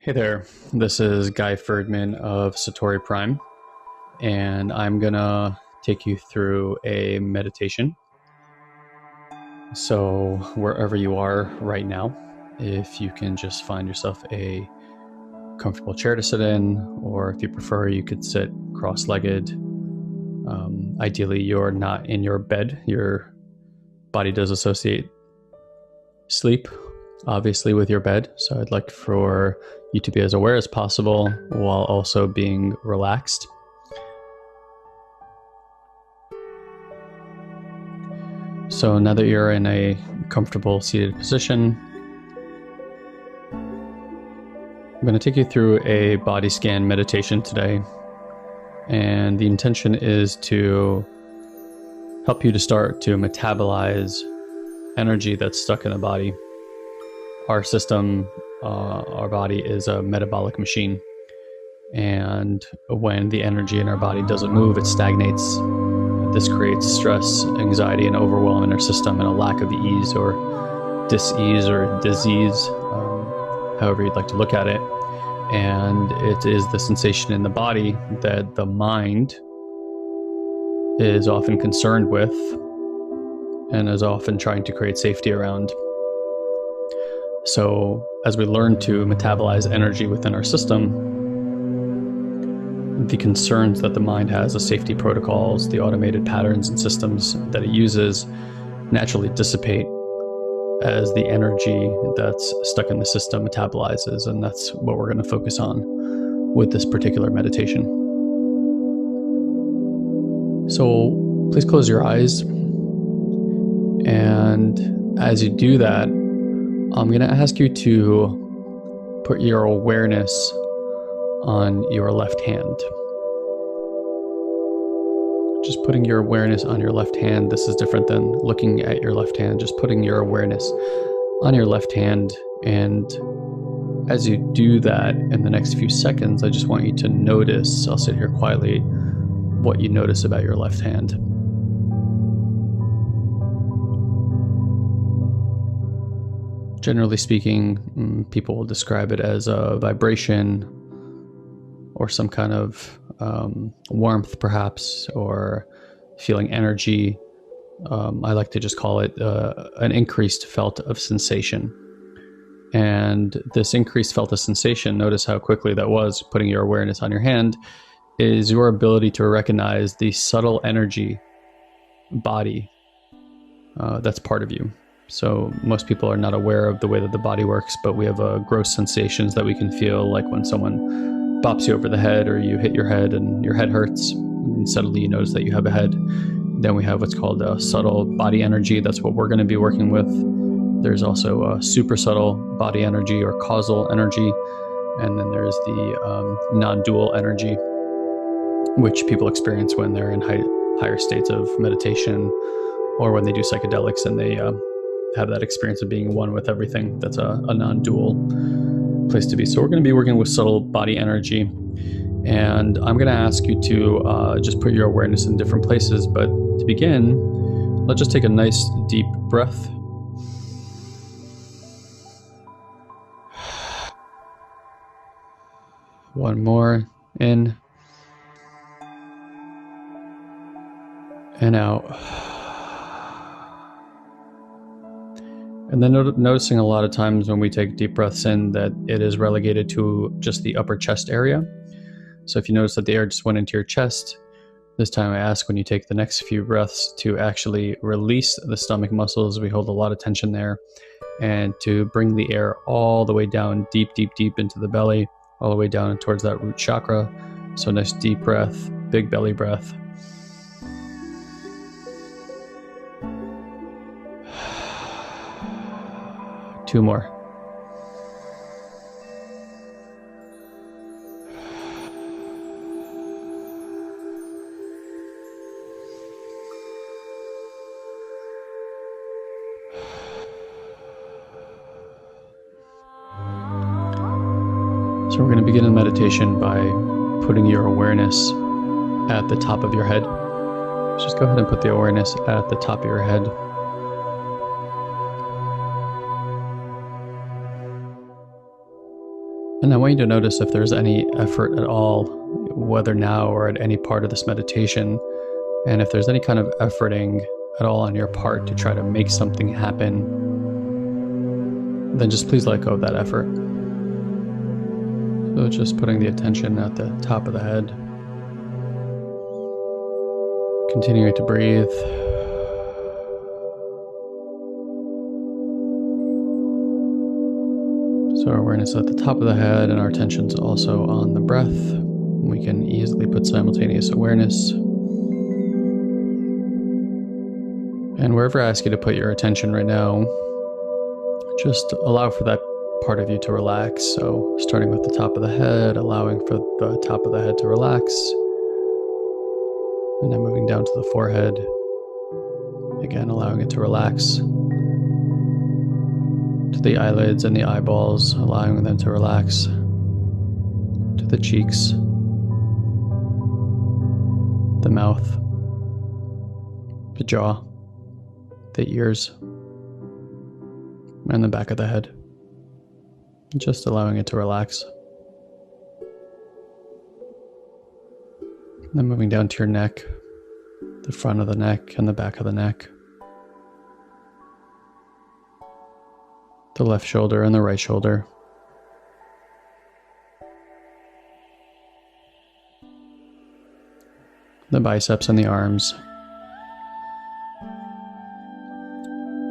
Hey there, this is Guy Ferdman of Satori Prime, and I'm gonna take you through a meditation. So wherever you are right now, if you can just find yourself a comfortable chair to sit in, or if you prefer, you could sit cross-legged. Ideally, you're not in your bed. Your body does associate sleep, obviously, with your bed. So I'd like for you to be as aware as possible while also being relaxed. So now that you're in a comfortable seated position, I'm going to take you through a body scan meditation today. And the intention is to help you to start to metabolize energy that's stuck in the body. Our system, our body is a metabolic machine. And when the energy in our body doesn't move, it stagnates. This creates stress, anxiety, and overwhelm in our system, and a lack of ease or dis-ease or disease, however you'd like to look at it. And it is the sensation in the body that the mind is often concerned with and is often trying to create safety around. So as we learn to metabolize energy within our system, the concerns that the mind has, the safety protocols, the automated patterns and systems that it uses naturally dissipate as the energy that's stuck in the system metabolizes. And that's what we're going to focus on with this particular meditation. So please close your eyes. And as you do that, I'm going to ask you to put your awareness on your left hand. Just putting your awareness on your left hand. This is different than looking at your left hand. Just putting your awareness on your left hand. And as you do that in the next few seconds, I just want you to notice, I'll sit here quietly, what you notice about your left hand. Generally speaking, people will describe it as a vibration or some kind of warmth, perhaps, or feeling energy. I like to just call it an increased felt of sensation. And this increased felt of sensation, notice how quickly that was, putting your awareness on your hand, is your ability to recognize the subtle energy body that's part of you. So most people are not aware of the way that the body works, but we have gross sensations that we can feel, like when someone bops you over the head or you hit your head and your head hurts and suddenly you notice that you have a head. Then we have what's called subtle body energy. That's what we're going to be working with. There's also super subtle body energy or causal energy. And then there's the non-dual energy, which people experience when they're in higher states of meditation or when they do psychedelics and they have that experience of being one with everything. That's a non-dual place to be. So we're going to be working with subtle body energy. And I'm going to ask you to just put your awareness in different places. But to begin, let's just take a nice deep breath. One more. In and out. And then noticing a lot of times when we take deep breaths in that it is relegated to just the upper chest area. So if you notice that the air just went into your chest, this time I ask when you take the next few breaths to actually release the stomach muscles. We hold a lot of tension there, and to bring the air all the way down, deep, deep, deep into the belly, all the way down towards that root chakra. So nice deep breath, big belly breath. Two more. So we're going to begin the meditation by putting your awareness at the top of your head. Just go ahead and put the awareness at the top of your head. And I want you to notice if there's any effort at all, whether now or at any part of this meditation, and if there's any kind of efforting at all on your part to try to make something happen, then just please let go of that effort. So just putting the attention at the top of the head, continuing to breathe. So our awareness at the top of the head and our attention's also on the breath. We can easily put simultaneous awareness. And wherever I ask you to put your attention right now, just allow for that part of you to relax. So starting with the top of the head, allowing for the top of the head to relax. And then moving down to the forehead. Again, allowing it to relax. To the eyelids and the eyeballs, allowing them to relax. To the cheeks. The mouth. The jaw. The ears. And the back of the head. Just allowing it to relax. And then moving down to your neck, the front of the neck and the back of the neck. The left shoulder and the right shoulder. The biceps and the arms.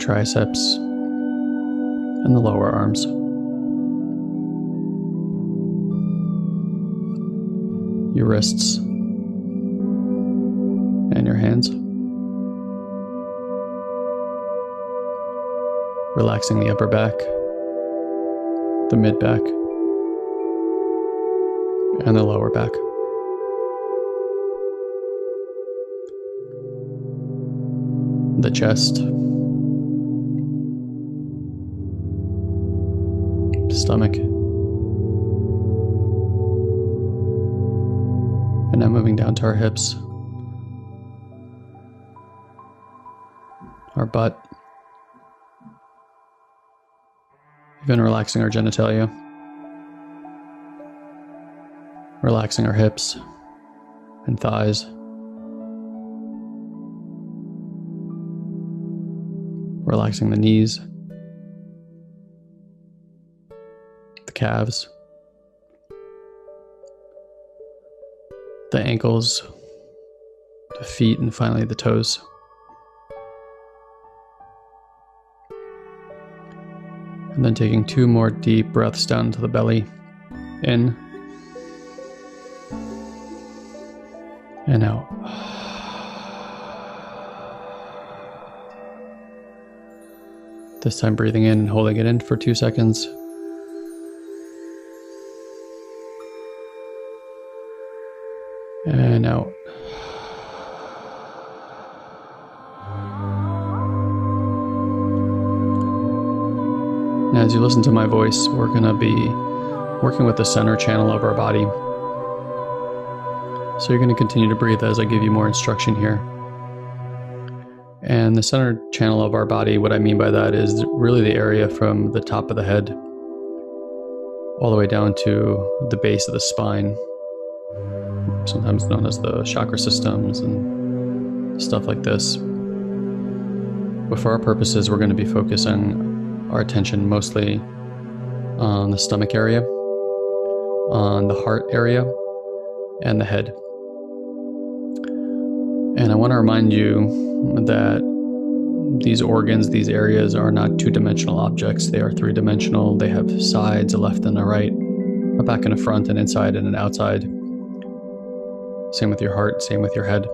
Triceps and the lower arms. Your wrists and your hands. Relaxing the upper back, the mid back, and the lower back. The chest, stomach, and now moving down to our hips, our butt, even relaxing our genitalia, relaxing our hips and thighs, relaxing the knees, the calves, the ankles, the feet, and finally the toes. And then taking 2 more deep breaths down to the belly. In. And out. This time breathing in and holding it in for 2 seconds. And out. And as you listen to my voice, we're going to be working with the center channel of our body. So you're going to continue to breathe as I give you more instruction here. And the center channel of our body, what I mean by that is really the area from the top of the head all the way down to the base of the spine, sometimes known as the chakra systems and stuff like this. But for our purposes, we're going to be focusing our attention mostly on the stomach area, on the heart area, and the head. And I want to remind you that these organs, these areas are not 2-dimensional objects. They are 3-dimensional. They have sides, a left and a right, a back and a front, an inside and an outside. Same with your heart, same with your head.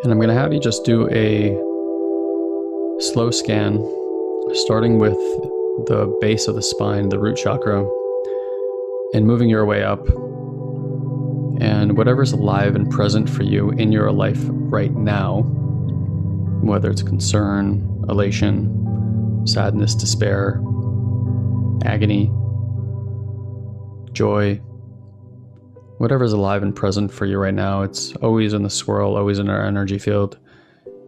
And I'm going to have you just do a slow scan, starting with the base of the spine, the root chakra, and moving your way up. And whatever's alive and present for you in your life right now, whether it's concern, elation, sadness, despair, agony, joy, whatever's alive and present for you right now, it's always in the swirl, always in our energy field.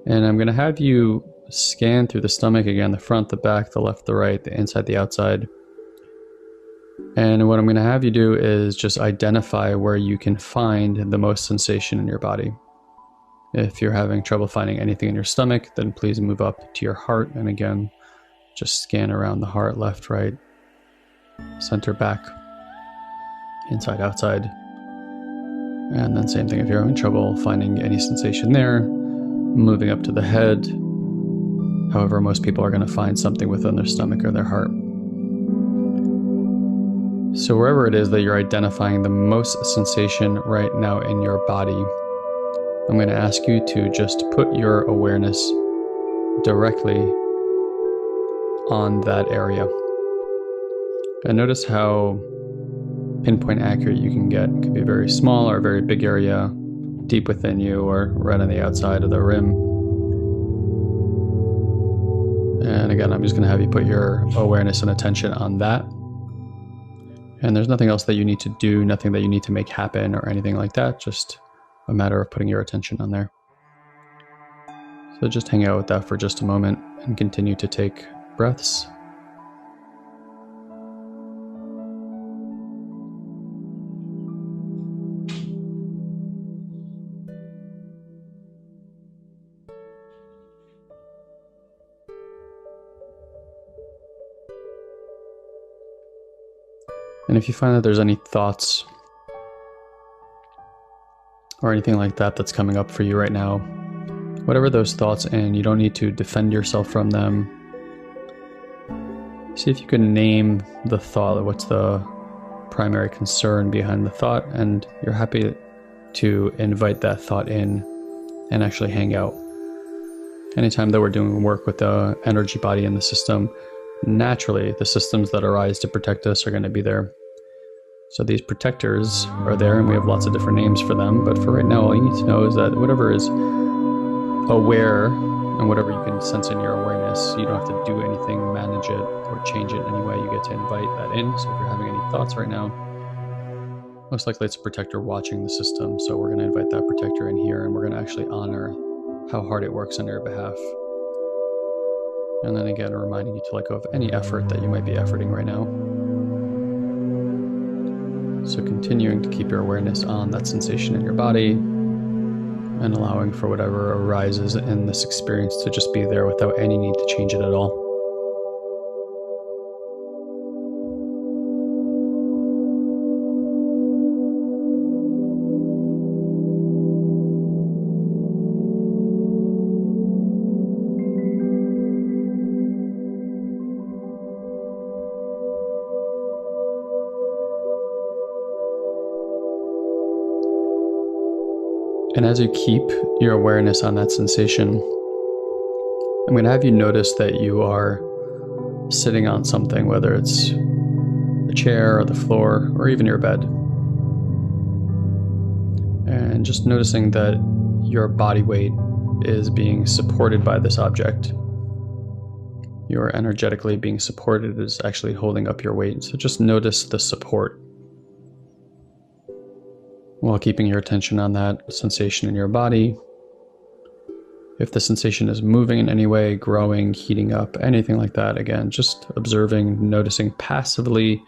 And I'm going to have you scan through the stomach again, the front, the back, the left, the right, the inside, the outside. And what I'm going to have you do is just identify where you can find the most sensation in your body. If you're having trouble finding anything in your stomach, then please move up to your heart. And again, just scan around the heart, left, right, center, back, inside, outside. And then same thing if you're having trouble finding any sensation there, moving up to the head. However, most people are going to find something within their stomach or their heart. So wherever it is that you're identifying the most sensation right now in your body, I'm going to ask you to just put your awareness directly on that area. And notice how pinpoint accurate you can get. It could be a very small or a very big area, deep within you or right on the outside of the rim. And again, I'm just going to have you put your awareness and attention on that. And there's nothing else that you need to do, nothing that you need to make happen or anything like that. Just a matter of putting your attention on there. So just hang out with that for just a moment and continue to take breaths. And if you find that there's any thoughts or anything like that that's coming up for you right now, whatever those thoughts, and you don't need to defend yourself from them, see if you can name the thought. What's the primary concern behind the thought? And you're happy to invite that thought in and actually hang out. Anytime that we're doing work with the energy body and the system, naturally the systems that arise to protect us are going to be there. So these protectors are there, and we have lots of different names for them, but for right now all you need to know is that whatever is aware and whatever you can sense in your awareness, you don't have to do anything, manage it or change it in any way. You get to invite that in. So if you're having any thoughts right now, most likely it's a protector watching the system. So we're going to invite that protector in here, and we're going to actually honor how hard it works on your behalf. And then again, reminding you to let go of any effort that you might be efforting right now. So continuing to keep your awareness on that sensation in your body and allowing for whatever arises in this experience to just be there without any need to change it at all. And as you keep your awareness on that sensation, I'm going to have you notice that you are sitting on something, whether it's a chair or the floor or even your bed. And just noticing that your body weight is being supported by this object. You're energetically being supported, is actually holding up your weight. So just notice the support, while keeping your attention on that sensation in your body. If the sensation is moving in any way, growing, heating up, anything like that, again, just observing, noticing, passively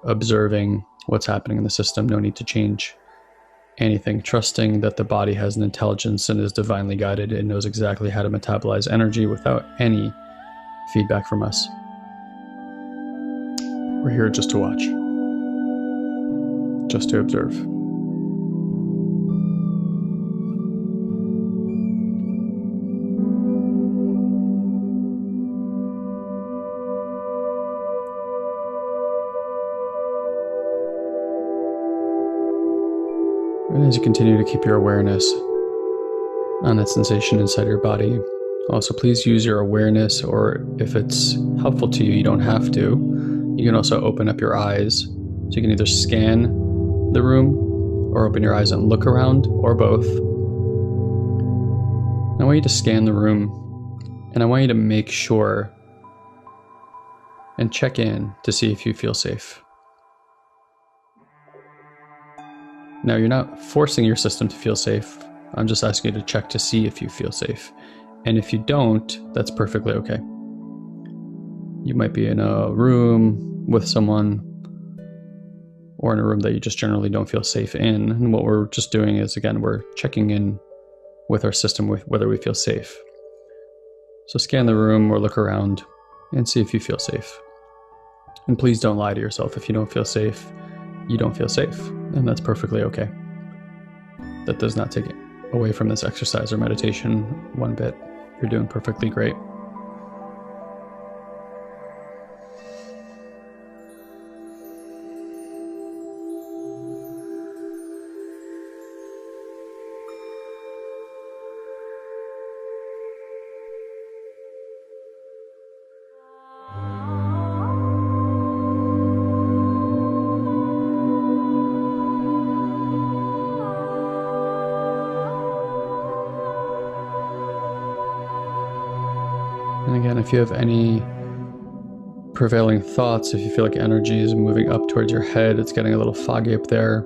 observing what's happening in the system. No need to change anything. Trusting that the body has an intelligence and is divinely guided. It knows exactly how to metabolize energy without any feedback from us. We're here just to watch, just to observe. And as you continue to keep your awareness on that sensation inside your body, also please use your awareness, or if it's helpful to you, you don't have to. You can also open up your eyes. So you can either scan the room or open your eyes and look around, or both. I want you to scan the room, and I want you to make sure and check in to see if you feel safe. Now, you're not forcing your system to feel safe. I'm just asking you to check to see if you feel safe. And if you don't, that's perfectly okay. You might be in a room with someone, or in a room that you just generally don't feel safe in. And what we're just doing is, again, we're checking in with our system with whether we feel safe. So scan the room or look around and see if you feel safe. And please don't lie to yourself. If you don't feel safe, you don't feel safe, and that's perfectly okay. That does not take it away from this exercise or meditation one bit. You're doing perfectly great. And again, if you have any prevailing thoughts, if you feel like energy is moving up towards your head, it's getting a little foggy up there,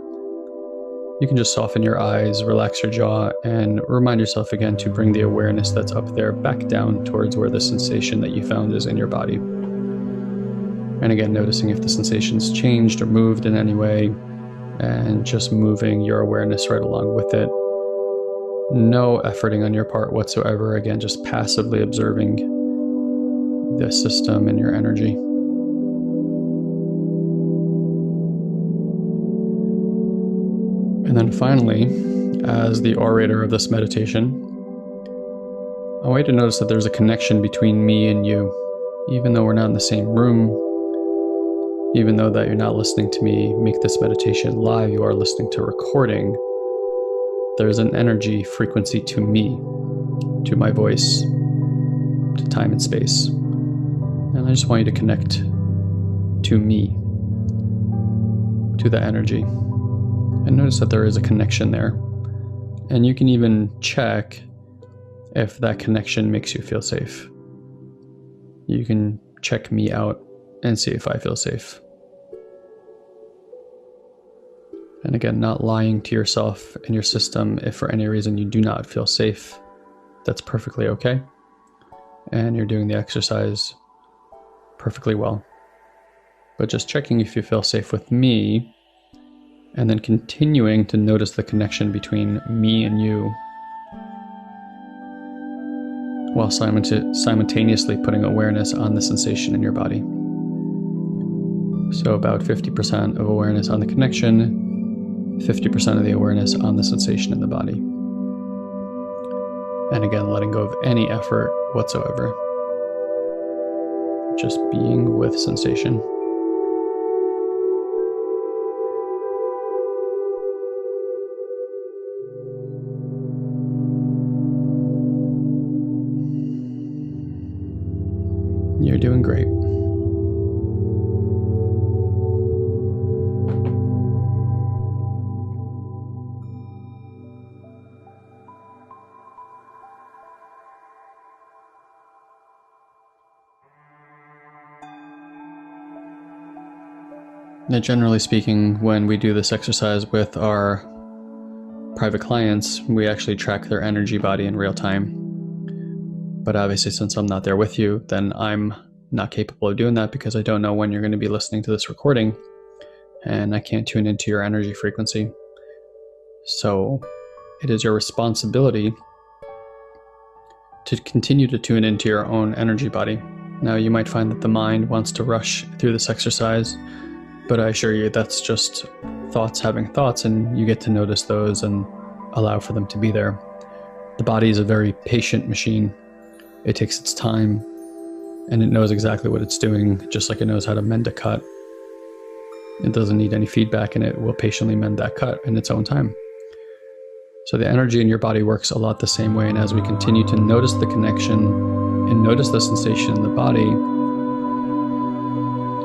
you can just soften your eyes, relax your jaw, and remind yourself again to bring the awareness that's up there back down towards where the sensation that you found is in your body. And again, noticing if the sensation's changed or moved in any way, and just moving your awareness right along with it. No efforting on your part whatsoever. Again, just passively observing the system and your energy. And then finally, as the orator of this meditation, I want you to notice that there's a connection between me and you. Even though we're not in the same room, even though that you're not listening to me make this meditation live, you are listening to a recording, there's an energy frequency to me, to my voice, to time and space. And I just want you to connect to me, to the energy. And notice that there is a connection there. And you can even check if that connection makes you feel safe. You can check me out and see if I feel safe. And again, not lying to yourself and your system if for any reason you do not feel safe. That's perfectly okay. And you're doing the exercise perfectly well. But just checking if you feel safe with me, and then continuing to notice the connection between me and you, while simultaneously putting awareness on the sensation in your body. So about 50% of awareness on the connection, 50% of the awareness on the sensation in the body. And again, letting go of any effort whatsoever. Just being with sensation. You're doing great. Now, generally speaking, when we do this exercise with our private clients, we actually track their energy body in real time. But obviously, since I'm not there with you, then I'm not capable of doing that because I don't know when you're going to be listening to this recording, and I can't tune into your energy frequency. So it is your responsibility to continue to tune into your own energy body. Now, you might find that the mind wants to rush through this exercise, but I assure you that's just thoughts having thoughts, and you get to notice those and allow for them to be there. The body is a very patient machine. It takes its time, and it knows exactly what it's doing, just like it knows how to mend a cut. It doesn't need any feedback, and it will patiently mend that cut in its own time. So the energy in your body works a lot the same way, and as we continue to notice the connection and notice the sensation in the body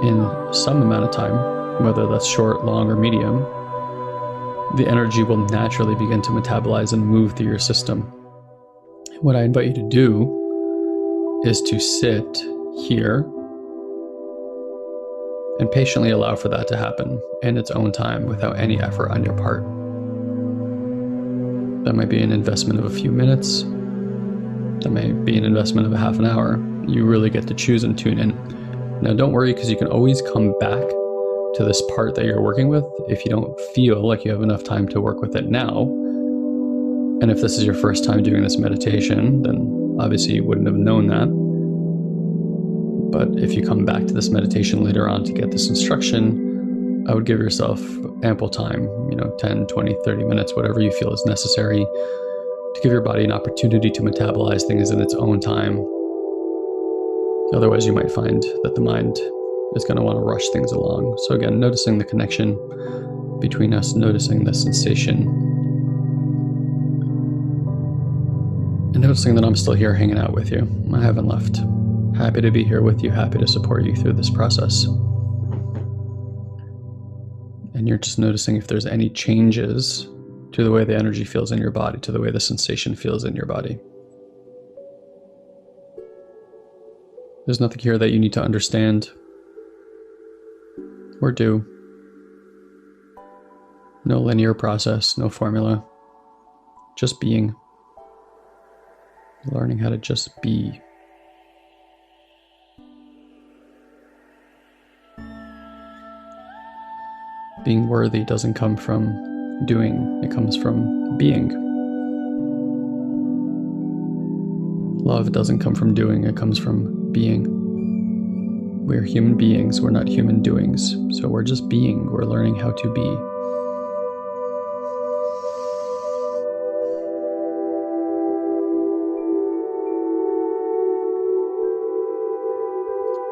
in some amount of time, whether that's short, long, or medium, the energy will naturally begin to metabolize and move through your system. What I invite you to do is to sit here and patiently allow for that to happen in its own time without any effort on your part. That might be an investment of a few minutes. That may be an investment of a half an hour. You really get to choose and tune in. Now, don't worry, because you can always come back to this part that you're working with if you don't feel like you have enough time to work with it now. And if this is your first time doing this meditation, then obviously you wouldn't have known that. But if you come back to this meditation later on to get this instruction, I would give yourself ample time, 10, 20, 30 minutes, whatever you feel is necessary, to give your body an opportunity to metabolize things in its own time. Otherwise, you might find that the mind is going to want to rush things along. So again, noticing the connection between us, noticing the sensation, and noticing that I'm still here hanging out with you. I haven't left. Happy to be here with you, happy to support you through this process. And you're just noticing if there's any changes to the way the energy feels in your body, to the way the sensation feels in your body. There's nothing here that you need to understand or do. No linear process, no formula. Just being. Learning how to just be. Being worthy doesn't come from doing, it comes from being. Love doesn't come from doing, it comes from being. We're human beings, we're not human doings. So we're just being, we're learning how to be.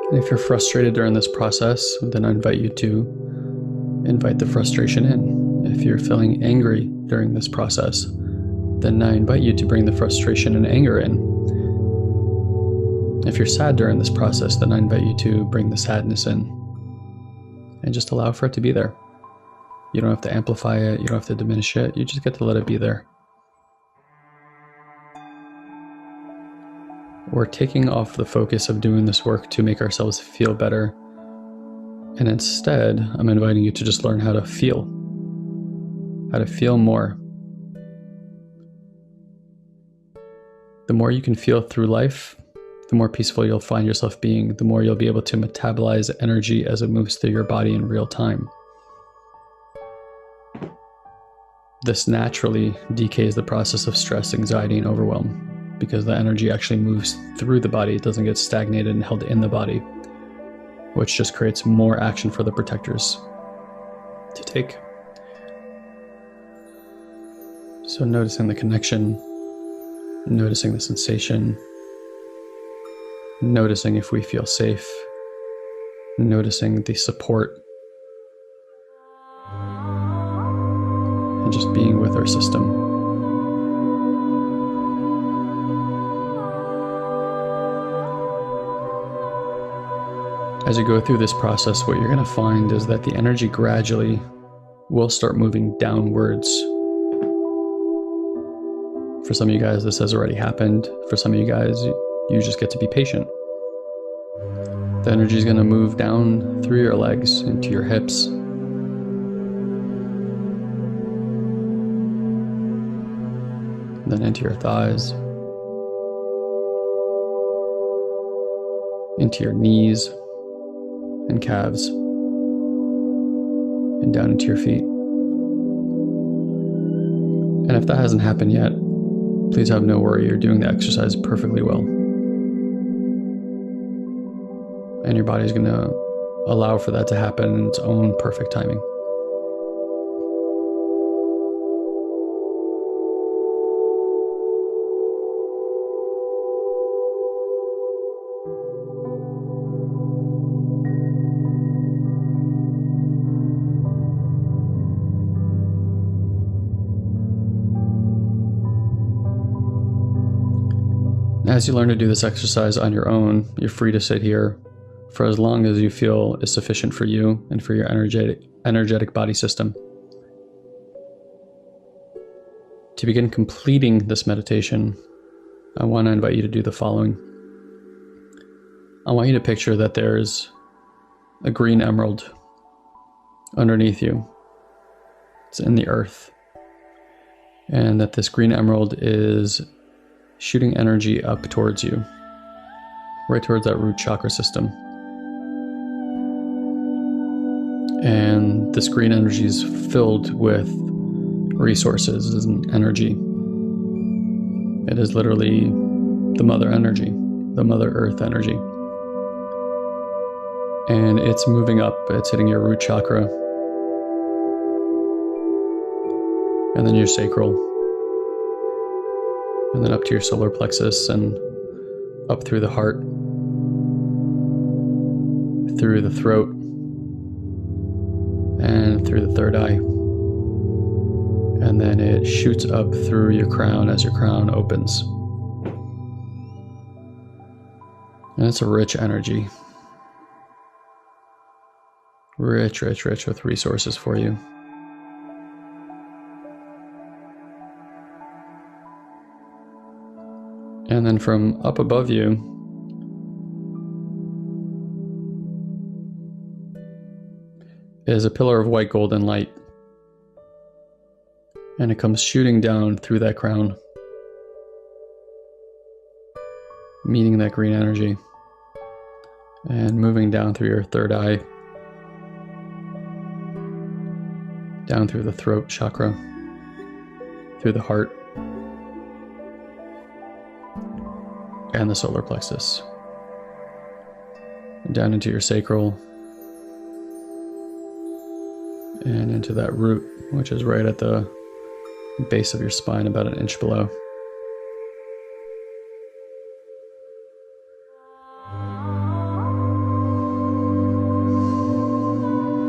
And if you're frustrated during this process, then I invite you to invite the frustration in. If you're feeling angry during this process, then I invite you to bring the frustration and anger in. If you're sad during this process, then I invite you to bring the sadness in and just allow for it to be there. You don't have to amplify it, you don't have to diminish it, you just get to let it be there. We're taking off the focus of doing this work to make ourselves feel better. And instead, I'm inviting you to just learn how to feel more. The more you can feel through life, the more peaceful you'll find yourself being, the more you'll be able to metabolize energy as it moves through your body in real time. This naturally decays the process of stress, anxiety, and overwhelm, because the energy actually moves through the body. It doesn't get stagnated and held in the body, which just creates more action for the protectors to take. So noticing the connection, noticing the sensation, noticing if we feel safe, noticing the support, and just being with our system. As you go through this process, what you're going to find is that the energy gradually will start moving downwards. For some of you guys, this has already happened. For some of you guys, you just get to be patient. The energy is going to move down through your legs, into your hips, then into your thighs, into your knees and calves, and down into your feet. And if that hasn't happened yet, please have no worry, you're doing the exercise perfectly well. And your body's going to allow for that to happen in its own perfect timing. As you learn to do this exercise on your own, you're free to sit here for as long as you feel is sufficient for you and for your energetic body system. To begin completing this meditation, I want to invite you to do the following. I want you to picture that there's a green emerald underneath you. It's in the earth. And that this green emerald is shooting energy up towards you, right towards that root chakra system. And this green energy is filled with resources and energy. It is literally the mother energy, the mother earth energy. And it's moving up, it's hitting your root chakra, and then your sacral, and then up to your solar plexus, and up through the heart, through the throat, and through the third eye. And then it shoots up through your crown as your crown opens. And it's a rich energy. Rich, rich, rich with resources for you. And then from up above you, is a pillar of white golden light. And it comes shooting down through that crown, meeting that green energy, and moving down through your third eye, down through the throat chakra, through the heart, and the solar plexus, and down into your sacral, and into that root, which is right at the base of your spine, about an inch below.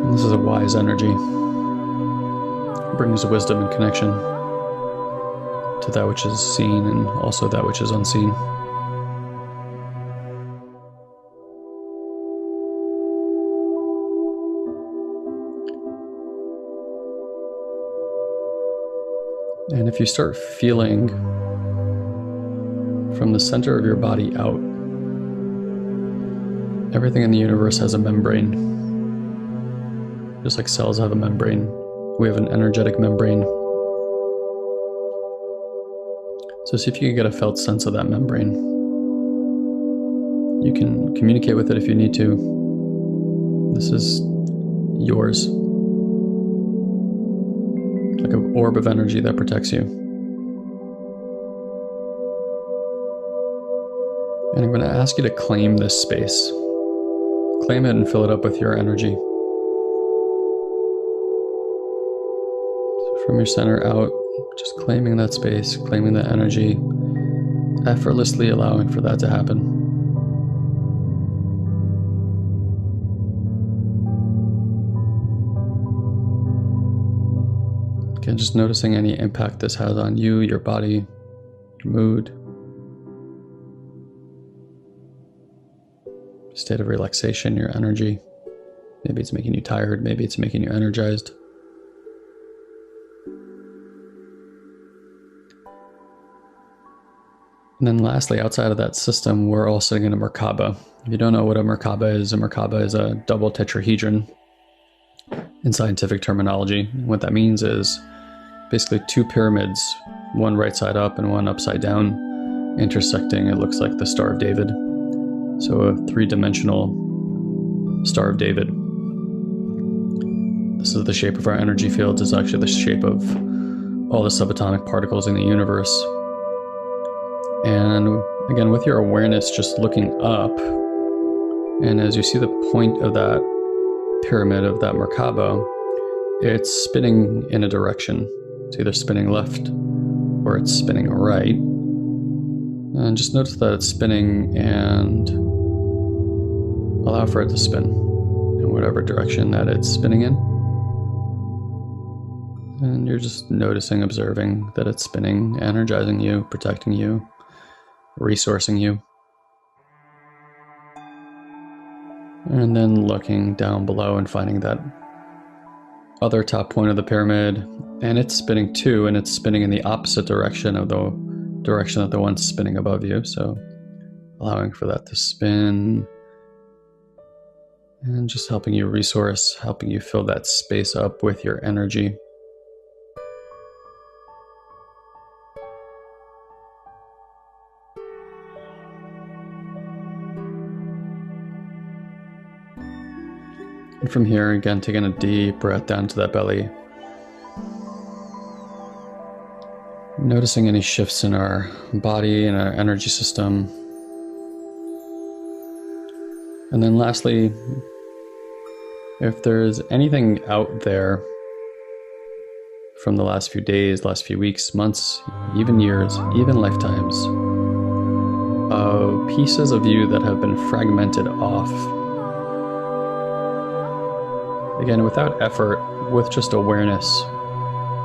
And this is a wise energy. It brings wisdom and connection to that which is seen and also that which is unseen. And if you start feeling from the center of your body out, everything in the universe has a membrane. Just like cells have a membrane, we have an energetic membrane. So see if you can get a felt sense of that membrane. You can communicate with it if you need to. This is yours. Like an orb of energy that protects you. And I'm going to ask you to claim this space. Claim it and fill it up with your energy. So from your center out, just claiming that space, claiming that energy, effortlessly allowing for that to happen. Again, just noticing any impact this has on you, your body, your mood, state of relaxation, your energy. Maybe it's making you tired, maybe it's making you energized. And then lastly, outside of that system, we're all sitting in a Merkaba. If you don't know what a Merkaba is a double tetrahedron in scientific terminology. What that means is basically two pyramids, one right side up and one upside down, intersecting. It looks like the Star of David. So a three-dimensional Star of David. This is the shape of our energy fields. It's actually the shape of all the subatomic particles in the universe. And again, with your awareness just looking up, and as you see the point of that pyramid, of that Merkaba, it's spinning in a direction. It's either spinning left or it's spinning right. And just notice that it's spinning and allow for it to spin in whatever direction that it's spinning in. And you're just noticing, observing that it's spinning, energizing you, protecting you, resourcing you. And then looking down below and finding that other top point of the pyramid, and it's spinning too, and it's spinning in the opposite direction of the direction that the one's spinning above you. So allowing for that to spin and just helping you resource, helping you fill that space up with your energy. And from here, again, taking a deep breath down to that belly. Noticing any shifts in our body and our energy system. And then lastly, if there's anything out there from the last few days, last few weeks, months, even years, even lifetimes, of pieces of you that have been fragmented off, again, without effort, with just awareness,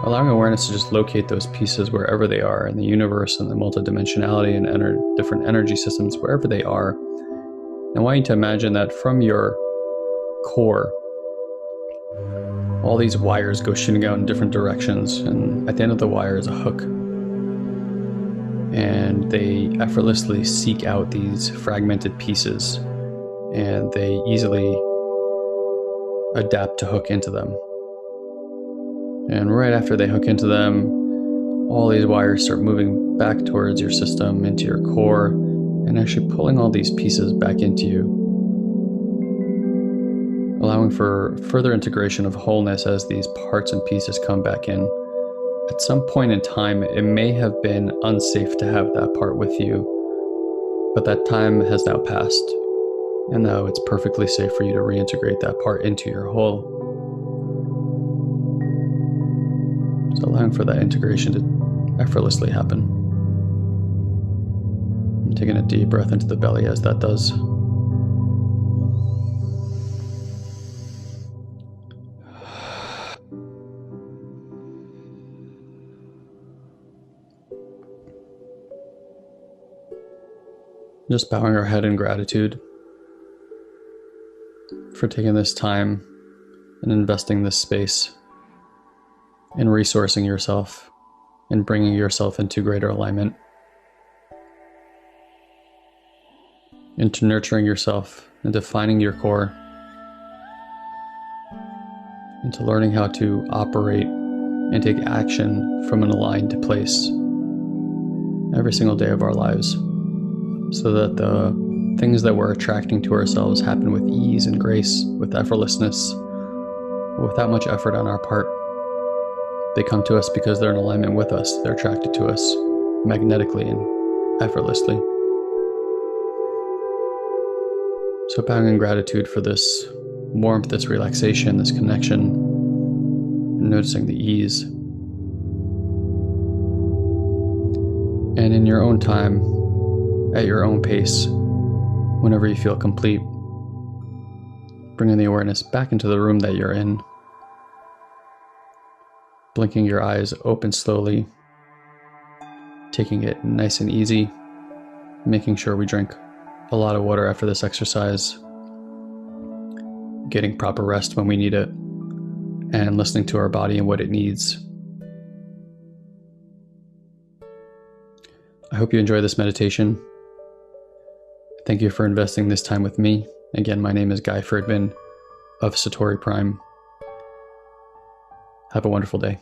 allowing awareness to just locate those pieces wherever they are in the universe and the multidimensionality and different energy systems, wherever they are. I want you to imagine that from your core, all these wires go shooting out in different directions, and at the end of the wire is a hook. And they effortlessly seek out these fragmented pieces, and they easily adapt to hook into them. And right after they hook into them, all these wires start moving back towards your system, into your core, and actually pulling all these pieces back into you, allowing for further integration of wholeness as these parts and pieces come back in. At some point in time, it may have been unsafe to have that part with you, but that time has now passed, and now it's perfectly safe for you to reintegrate that part into your whole. So allowing for that integration to effortlessly happen. And taking a deep breath into the belly as that does. Just bowing our head in gratitude for taking this time and investing this space in resourcing yourself and bringing yourself into greater alignment, into nurturing yourself, into finding your core, into learning how to operate and take action from an aligned place every single day of our lives, so that the things that we're attracting to ourselves happen with ease and grace, with effortlessness, without much effort on our part. They come to us because they're in alignment with us. They're attracted to us magnetically and effortlessly. So bowing in gratitude for this warmth, this relaxation, this connection, and noticing the ease. And in your own time, at your own pace, whenever you feel complete, bringing the awareness back into the room that you're in, blinking your eyes open slowly, taking it nice and easy, making sure we drink a lot of water after this exercise, getting proper rest when we need it, and listening to our body and what it needs. I hope you enjoy this meditation. Thank you for investing this time with me. Again, my name is Guy Ferdman of Satori Prime. Have a wonderful day.